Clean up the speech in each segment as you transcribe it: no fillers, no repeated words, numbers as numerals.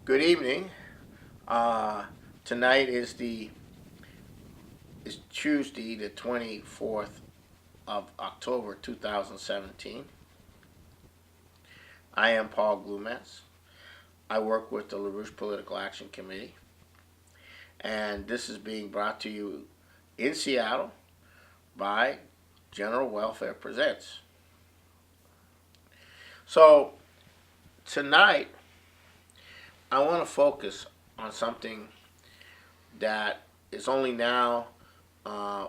Good evening. Tonight is Tuesday, the 24th of October, 2017. I am Paul Glumaz. I work with the LaRouche Political Action Committee, and this is being brought to you in Seattle by General Welfare Presents. So tonight, I want to focus on something that is only now uh,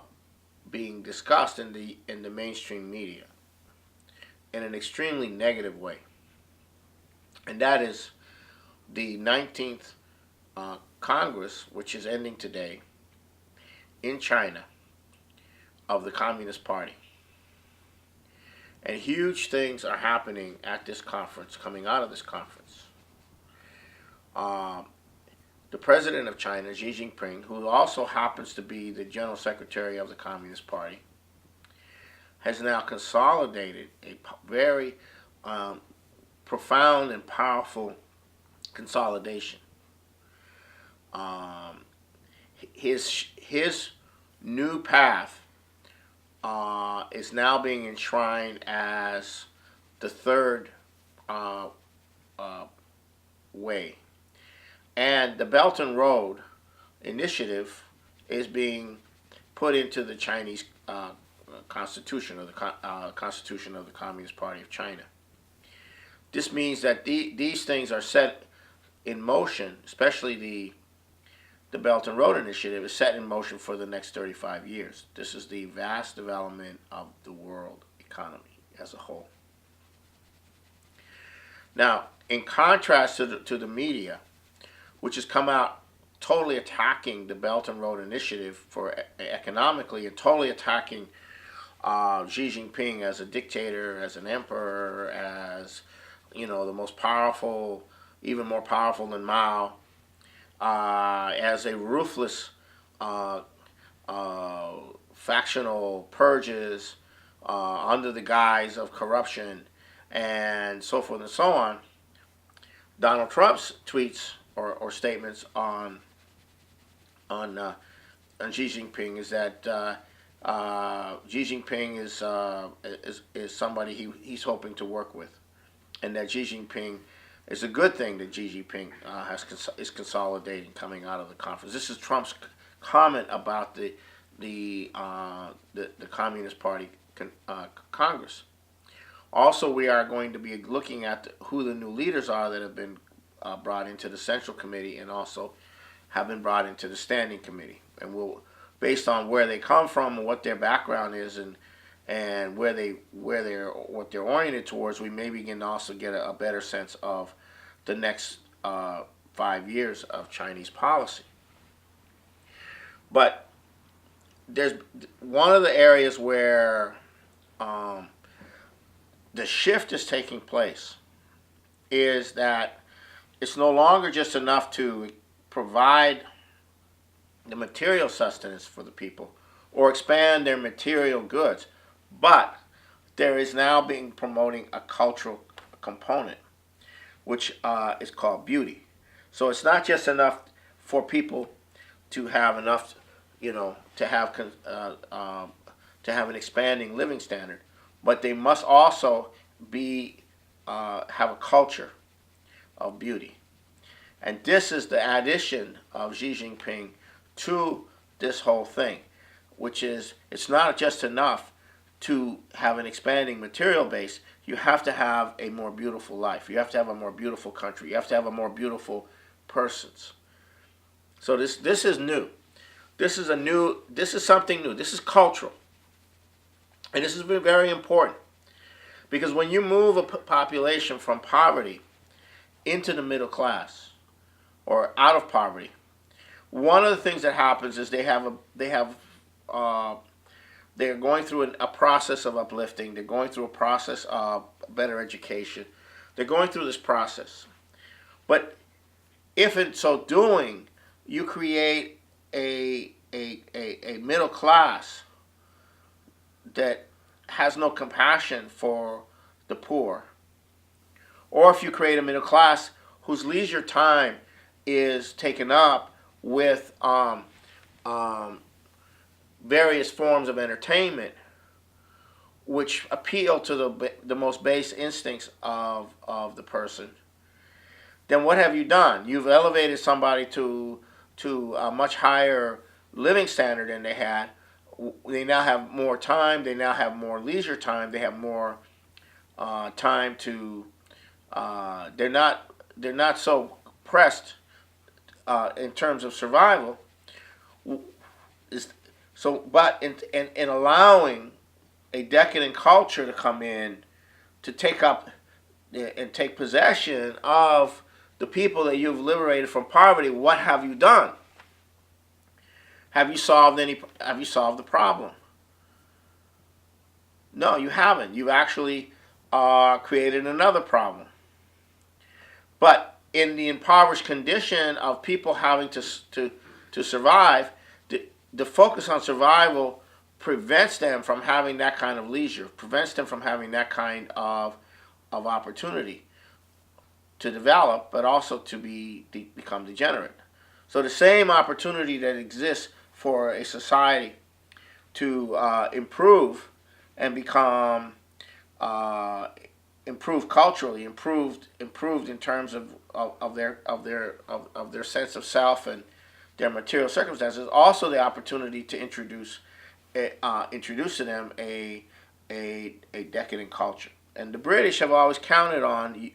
being discussed in the mainstream media in an extremely negative way, and that is the 19th Congress, which is ending today in China, of the Communist Party. And huge things are happening at this conference, coming out of this conference. Um, the president of China, Xi Jinping, who also happens to be the general secretary of the Communist Party, has now consolidated a very profound and powerful consolidation. Um, his new path is now being enshrined as the third uh, uh, way. And the Belt and Road Initiative is being put into the Chinese Constitution, or the Constitution of the Communist Party of China. This means that these things are set in motion, especially the Belt and Road Initiative is set in motion for the next 35 years. This is the vast development of the world economy as a whole. Now, in contrast to the media, which has come out totally attacking the Belt and Road Initiative for economically, and totally attacking Xi Jinping as a dictator, as an emperor, as the most powerful, even more powerful than Mao, as a ruthless factional purges under the guise of corruption, and so forth and so on. Donald Trump's tweets or statements on Xi Jinping is that Xi Jinping is somebody he's hoping to work with, and that Xi Jinping is a good thing that Xi Jinping is consolidating coming out of the conference. This is Trump's comment about the Communist Party Congress. Also, we are going to be looking at who the new leaders are that have been brought into the Central Committee, and also have been brought into the Standing Committee. And we'll, based on where they come from and what their background is, and what they're oriented towards, we may begin to also get a better sense of the next 5 years of Chinese policy. But there's one of the areas where the shift is taking place is that it's no longer just enough to provide the material sustenance for the people or expand their material goods, but there is now being promoting a cultural component, which is called beauty. So it's not just enough for people to have enough, to have an expanding living standard, but they must also have a culture of beauty. And this is the addition of Xi Jinping to this whole thing, which is it's not just enough to have an expanding material base. You have to have a more beautiful life. You have to have a more beautiful country. You have to have a more beautiful persons. So this is new. This is something new. This is cultural. And this is very important, because when you move a population from poverty into the middle class or out of poverty, one of the things that happens is they're going through a process of uplifting. They're going through a process of better education. They're going through this process. But if in so doing, you create a middle class that has no compassion for the poor, or if you create a middle class whose leisure time is taken up with various forms of entertainment which appeal to the most base instincts of the person, then what have you done? You've elevated somebody to a much higher living standard than they had. They now have more time. They now have more leisure time. They have more time to. They're not so pressed in terms of survival. Is so, but in allowing a decadent culture to come in to take up and take possession of the people that you've liberated from poverty, what have you done? Have you solved the problem? No, you haven't. You've actually created another problem. But in the impoverished condition of people having to survive, the focus on survival prevents them from having that kind of leisure, prevents them from having that kind of opportunity to develop, but also to become degenerate. So the same opportunity that exists for a society to improve and become improved culturally, improved in terms of their sense of self and their material circumstances, also the opportunity to introduce to them a decadent culture. And the British have always counted on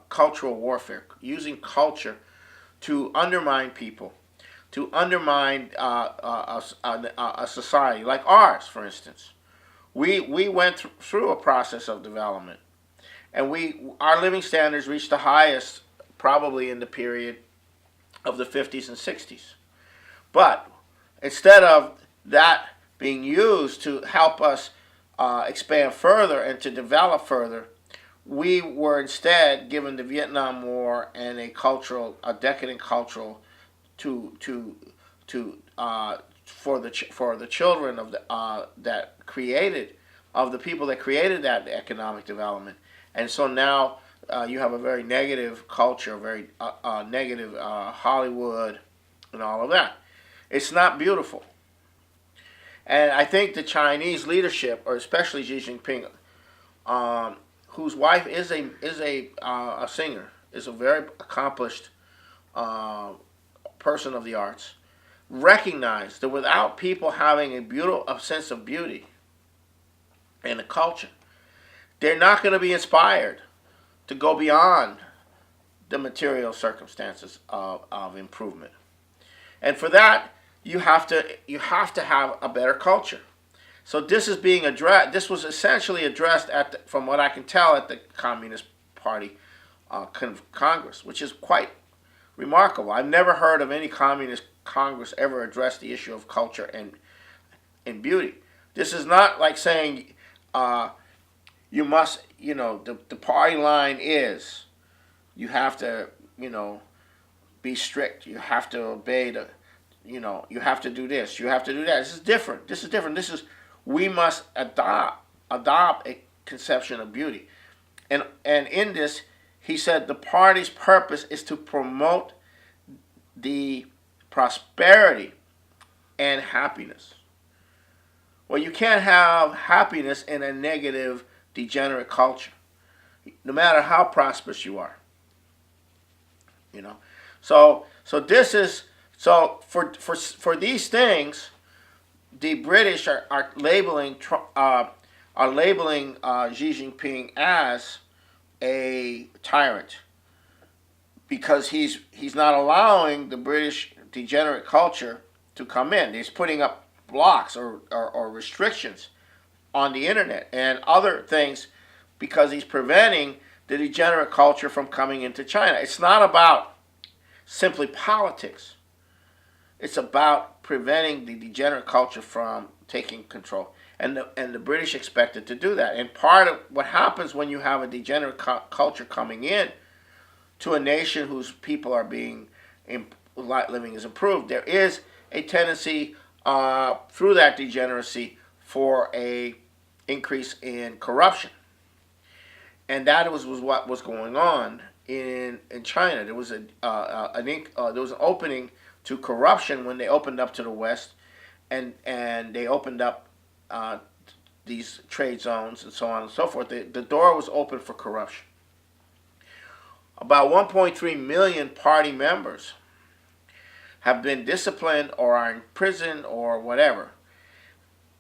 cultural warfare, using culture to undermine people, to undermine a society like ours, for instance. We went through a process of development, and our living standards reached the highest probably in the period of the 50s and 60s. But instead of that being used to help us expand further and to develop further, we were instead given the Vietnam War and a decadent cultural for the children of the people that created that economic development. And so now you have a very negative culture, very negative Hollywood and all of that. It's not beautiful. And I think the Chinese leadership, or especially Xi Jinping, whose wife is a singer, is a very accomplished person of the arts, recognize that without people having a sense of beauty and a culture, they're not going to be inspired to go beyond the material circumstances of improvement. And for that, you have to have a better culture. So this is being addressed. This was essentially addressed from what I can tell, at the Communist Party Congress, which is quite remarkable. I've never heard of any Communist Congress ever address the issue of culture and beauty. This is not like saying you must, the party line is you have to, be strict. You have to obey you have to do this. You have to do that. This is different. We must adopt a conception of beauty. And in this, he said the party's purpose is to promote the prosperity and happiness. Well, you can't have happiness in a negative, degenerate culture, no matter how prosperous you are. So this is for these things, the British are labeling Xi Jinping as a tyrant, because he's not allowing the British degenerate culture to come in. He's putting up blocks or restrictions on the internet and other things, because he's preventing the degenerate culture from coming into China. It's not about simply politics. It's about preventing the degenerate culture from taking control. And the British expected to do that. And part of what happens when you have a degenerate culture coming in to a nation whose people are living is improved, there is a tendency through that degeneracy for a increase in corruption. And that was what was going on in China. There was there was an opening to corruption when they opened up to the West, and they opened up these trade zones and so on and so forth. The door was open for corruption. About 1.3 million party members have been disciplined or are in prison or whatever.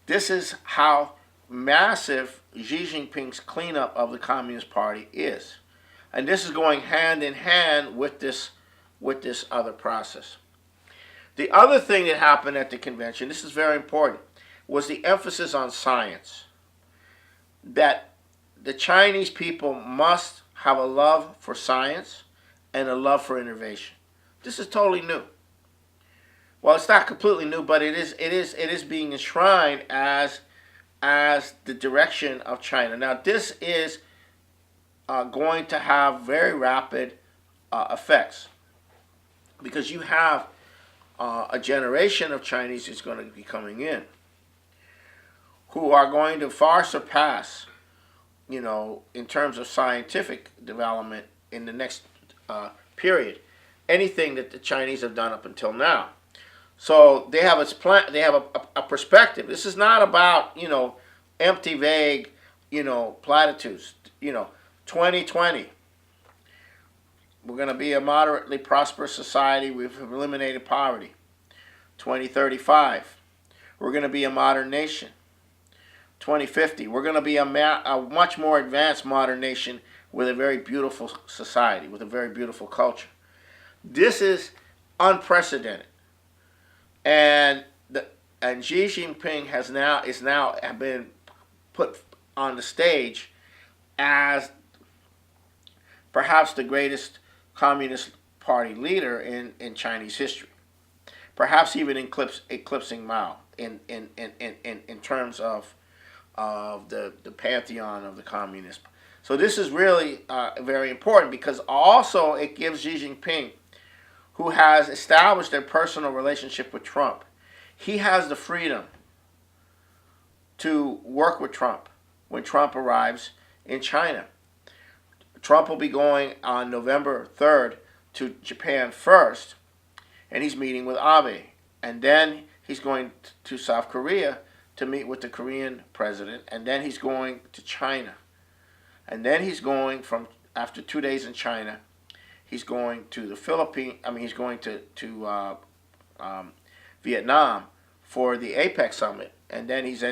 This is how massive Xi Jinping's cleanup of the Communist Party is. And this is going hand in hand with this other process. The other thing that happened at the convention, this is very important, was the emphasis on science. That the Chinese people must have a love for science and a love for innovation. This is totally new. Well, it's not completely new, but it is being enshrined as the direction of China. Now, this is going to have very rapid effects, because you have a generation of Chinese who's going to be coming in who are going to far surpass, in terms of scientific development in the next period, anything that the Chinese have done up until now. So they have they have a perspective. This is not about empty, vague, platitudes. 2020, we're going to be a moderately prosperous society. We've eliminated poverty. 2035, we're going to be a modern nation. 2050, we're going to be a much more advanced modern nation with a very beautiful society, with a very beautiful culture. This is unprecedented. And Xi Jinping is now been put on the stage as perhaps the greatest Communist Party leader in Chinese history, perhaps even eclipsing Mao in terms of the pantheon of the communists. So this is really very important, because also it gives Xi Jinping, who has established a personal relationship with Trump, he has the freedom to work with Trump when Trump arrives in China. Trump will be going on November 3rd to Japan first, and he's meeting with Abe. And then he's going to South Korea to meet with the Korean president, and then he's going to China. And then he's going after 2 days in China, he's going to the Philippines. He's going to Vietnam for the APEC summit, and then he's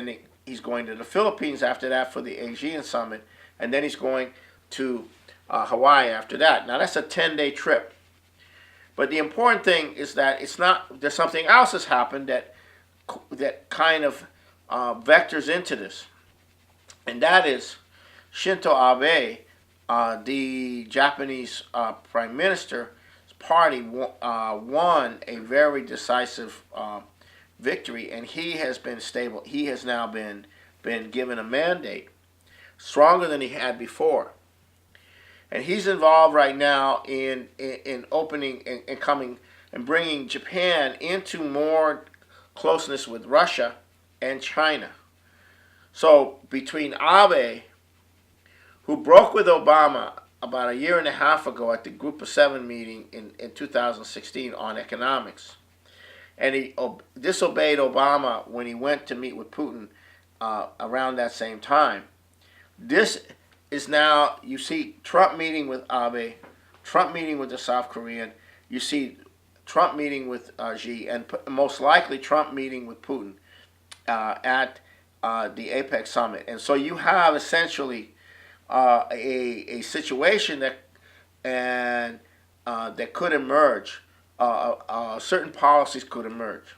going to the Philippines after that for the Asian summit, and then he's going to Hawaii after that. Now that's a 10-day trip. But the important thing is that there's something else that's happened that kind of vectors into this, and that is Shinzo Abe, the Japanese Prime Minister's party, won a very decisive victory, and he has been stable. He has now been given a mandate stronger than he had before, and he's involved right now in opening and coming and bringing Japan into more closeness with Russia and China. So between Abe, who broke with Obama about a year and a half ago at the Group of Seven meeting in 2016 on economics, and he disobeyed Obama when he went to meet with Putin around that same time. This is now, you see Trump meeting with Abe, Trump meeting with the South Korean, you see Trump meeting with Xi, and most likely Trump meeting with Putin at the APEC summit. And so you have essentially a situation that could emerge. Certain policies could emerge.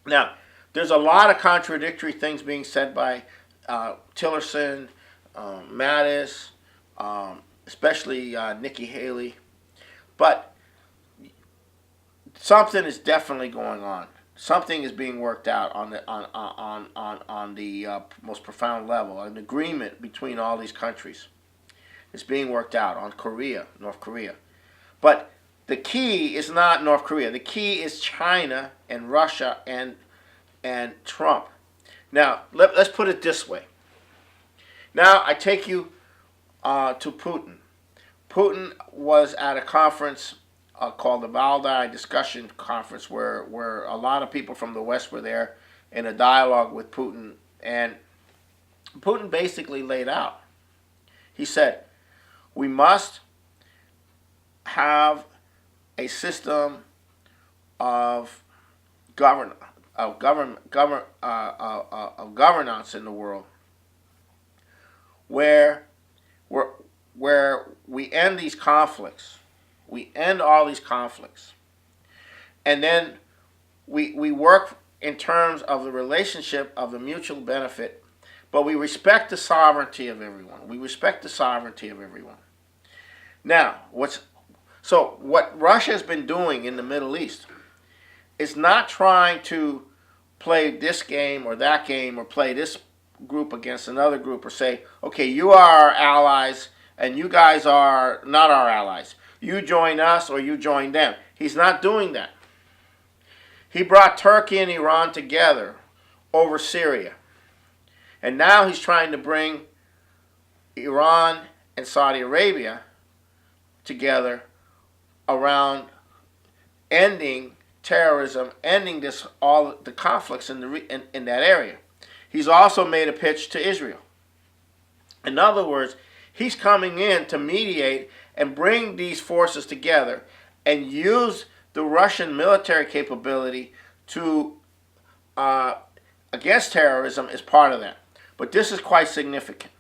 Now, there's a lot of contradictory things being said by Tillerson, Mattis, especially Nikki Haley, but something is definitely going on. Something is being worked out on the most profound level. An agreement between all these countries is being worked out on North Korea. But the key is not North Korea. The key is China and Russia and Trump. Now, let's put it this way. Now, I take you to Putin. Putin was at a conference called the Valdai Discussion Conference, where a lot of people from the West were there in a dialogue with Putin, and Putin basically laid out. He said, "We must have a system of governance in the world where we end these conflicts, we end all these conflicts, and then we work in terms of the relationship of the mutual benefit, but we respect the sovereignty of everyone. We respect the sovereignty of everyone." Now, what Russia has been doing in the Middle East is not trying to play this game or that game or play this group against another group or say, okay, you are our allies and you guys are not our allies. You join us or you join them. He's not doing that. He brought Turkey and Iran together over Syria. And now he's trying to bring Iran and Saudi Arabia together around ending terrorism, ending all the conflicts in that area. He's also made a pitch to Israel. In other words, he's coming in to mediate and bring these forces together and use the Russian military capability to against terrorism as part of that. But this is quite significant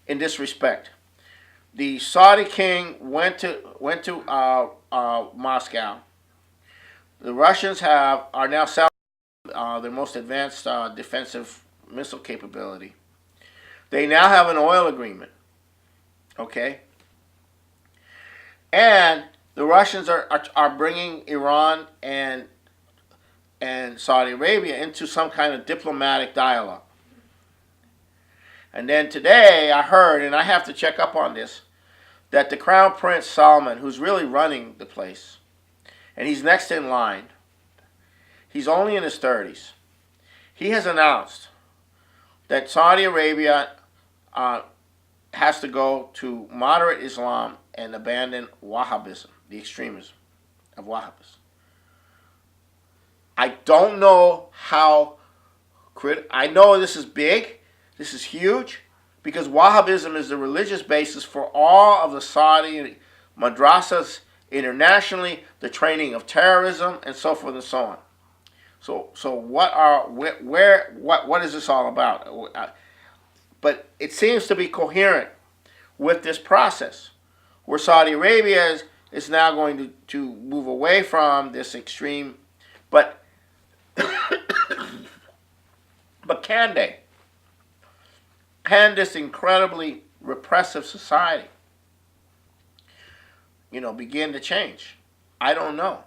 in this respect. The Saudi king went to Moscow. The Russians are now selling their most advanced defensive missile capability. They now have an oil agreement, okay? And the Russians are bringing Iran and Saudi Arabia into some kind of diplomatic dialogue. And then today I heard, and I have to check up on this, that the Crown Prince Salman, who's really running the place, and he's next in line, he's only in his 30s, he has announced that Saudi Arabia has to go to moderate Islam and abandon Wahhabism, the extremism of Wahhabism. I don't know how I know this is big, this is huge, because Wahhabism is the religious basis for all of the Saudi madrasas internationally, the training of terrorism, and so forth and so on. So what is this all about? But it seems to be coherent with this process, where Saudi Arabia is now going to move away from this extreme, but but can they? Can this incredibly repressive society, begin to change? I don't know.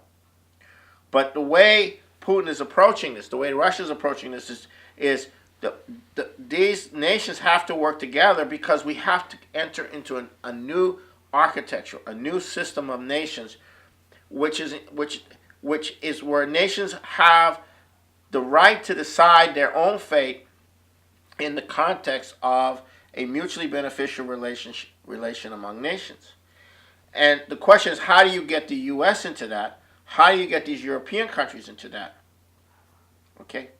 But the way Putin is approaching this, the way Russia is approaching this is these nations have to work together, because we have to enter into a new architecture, a new system of nations, which is where nations have the right to decide their own fate in the context of a mutually beneficial relation among nations. And the question is, how do you get the U.S. into that? How do you get these European countries into that? Okay?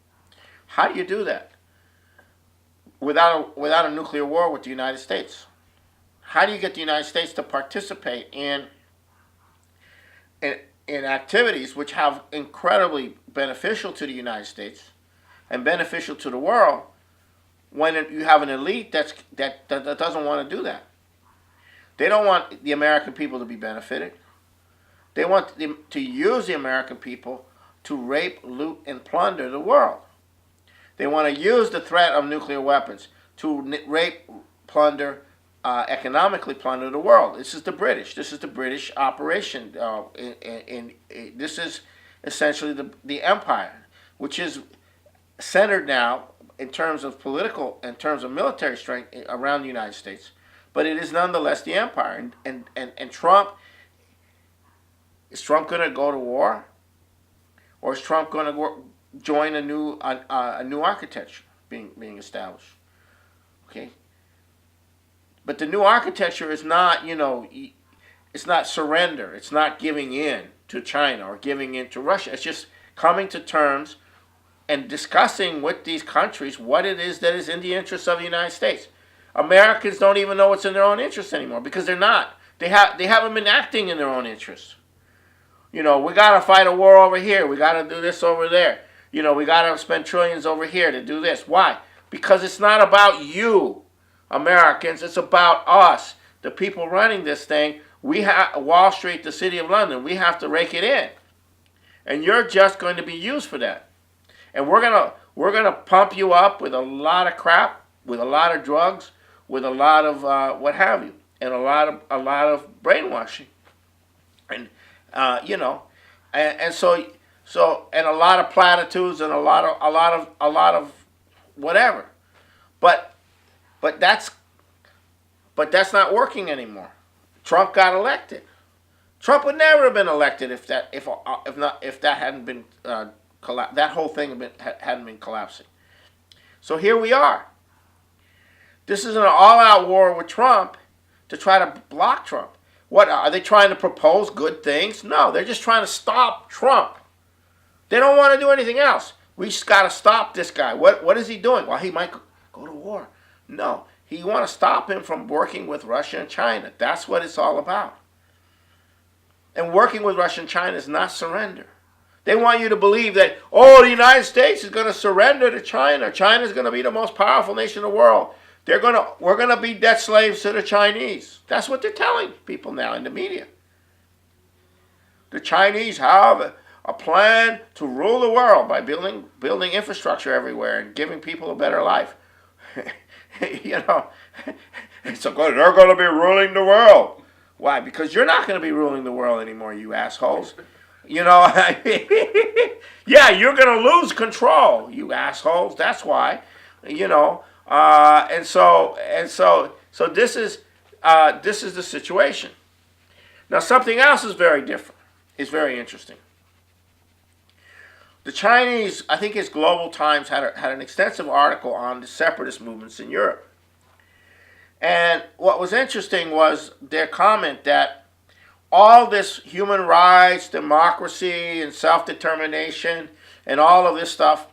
How do you do that without a nuclear war with the United States? How do you get the United States to participate in activities which have incredibly beneficial to the United States and beneficial to the world, when you have an elite that doesn't want to do that? They don't want the American people to be benefited. They want to use the American people to rape, loot, and plunder the world. They want to use the threat of nuclear weapons to rape, plunder, economically plunder the world. This is the British. This is the British operation. This is essentially the empire, which is centered now in terms of military strength around the United States. But it is nonetheless the empire. And Trump, is Trump going to go to war? Or is Trump going to join a new architecture being established? Okay. but the new architecture is not, it's not surrender. It's not giving in to China or giving in to Russia. It's just coming to terms and discussing with these countries what it is that is in the interests of the United States. Americans don't even know what's in their own interest anymore because they're not. They haven't been acting in their own interest. We got to fight a war over here. We got to do this over there. We got to spend trillions over here to do this. Why? Because it's not about you, Americans. It's about us, the people running this thing. We have Wall Street, the City of London. We have to rake it in, and you're just going to be used for that. And we're gonna pump you up with a lot of crap, with a lot of drugs, with a lot of what have you, and a lot of brainwashing, and and so and a lot of platitudes and a lot of whatever, but that's not working anymore. Trump got elected. Trump would never have been elected if that hadn't been that whole thing hadn't been collapsing. So here we are. This is an all-out war with Trump to try to block Trump. What are they trying to propose? Good things? No, they're just trying to stop Trump. They don't want to do anything else. We just got to stop this guy. What is he doing? Well, he might go to war. No, you want to stop him from working with Russia and China. That's what it's all about. And working with Russia and China is not surrender. They want you to believe that, the United States is going to surrender to China. China is going to be the most powerful nation in the world. We're going to be debt slaves to the Chinese. That's what they're telling people now in the media. The Chinese have a plan to rule the world by building infrastructure everywhere and giving people a better life. They're going to be ruling the world. Why? Because you're not going to be ruling the world anymore, you assholes. Yeah, you're going to lose control, you assholes. That's why, and so this is the situation. Now, something else is very different. It's very interesting. The Chinese, I think it's Global Times, had an extensive article on the separatist movements in Europe. And what was interesting was their comment that all this human rights, democracy, and self-determination, and all of this stuff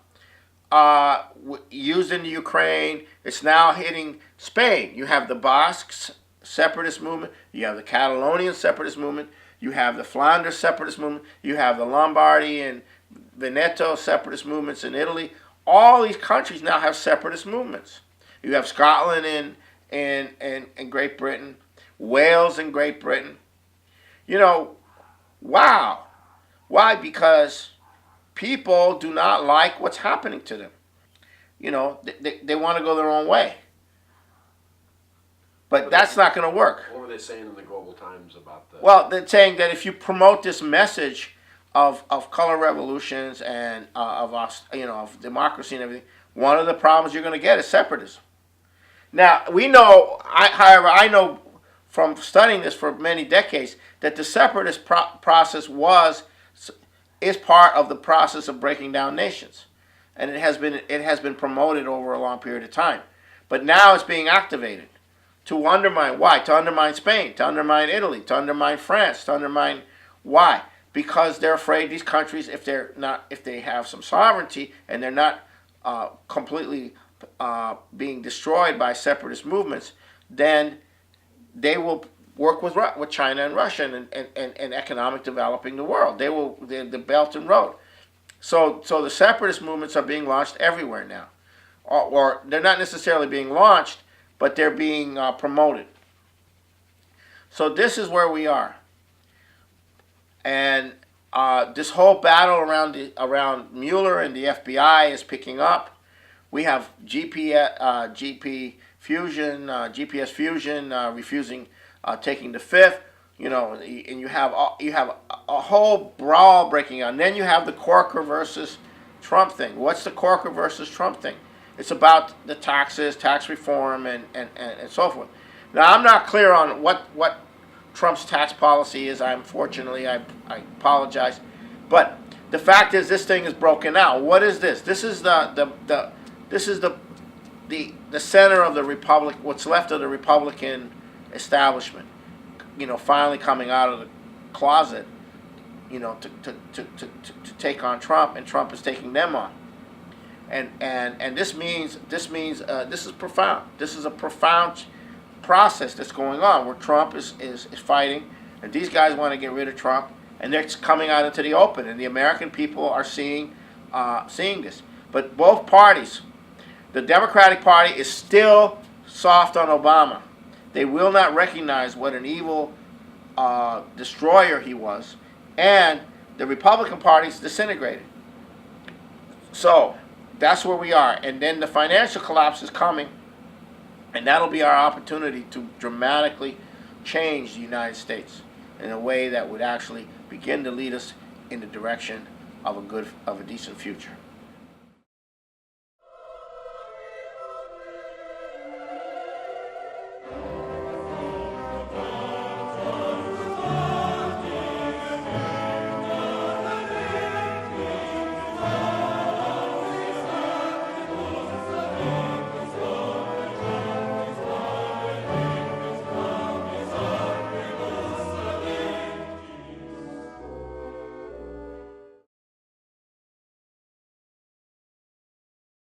used in the Ukraine, it's now hitting Spain. You have the Basques separatist movement, you have the Catalonian separatist movement, you have the Flanders separatist movement, you have the Lombardy and Veneto separatist movements in Italy. All these countries now have separatist movements. You have Scotland and Great Britain, Wales and Great Britain. Wow. Why? Because people do not like what's happening to them. They want to go their own way. But that's not going to work. What were they saying in the Global Times about that? Well, they're saying that if you promote this message of color revolutions and of democracy and everything, one of the problems you're going to get is separatism. Now, we know, however, I know from studying this for many decades that the separatist process is part of the process of breaking down nations, and it has been promoted over a long period of time. But now it's being activated to undermine. Why? To undermine Spain, to undermine Italy, to undermine France, to undermine. Why? Because they're afraid these countries, if they have some sovereignty and they're not completely being destroyed by separatist movements, then they will work with China and Russia and economic developing the world. They will the Belt and Road. So the separatist movements are being launched everywhere now, or they're not necessarily being launched, but they're being promoted. So this is where we are. And this whole battle around Mueller and the FBI is picking up. We have GPS Fusion refusing taking the fifth. And you have a whole brawl breaking out. And then you have the Corker versus Trump thing. What's the Corker versus Trump thing? It's about the taxes, tax reform, and so forth. Now, I'm not clear on what Trump's tax policy is. Unfortunately, I apologize, but the fact is this thing is broken out. What is this? This is the the center of the Republic, what's left of the Republican establishment, finally coming out of the closet, to take on Trump, and Trump is taking them on. And this is profound. This is a profound process that's going on where Trump is fighting, and these guys want to get rid of Trump, and they're coming out into the open, and the American people are seeing this. But both parties, the Democratic Party is still soft on Obama. They will not recognize what an evil destroyer he was, and the Republican Party is disintegrated. So that's where we are, and then the financial collapse is coming, and that'll be our opportunity to dramatically change the United States in a way that would actually begin to lead us in the direction of a decent future.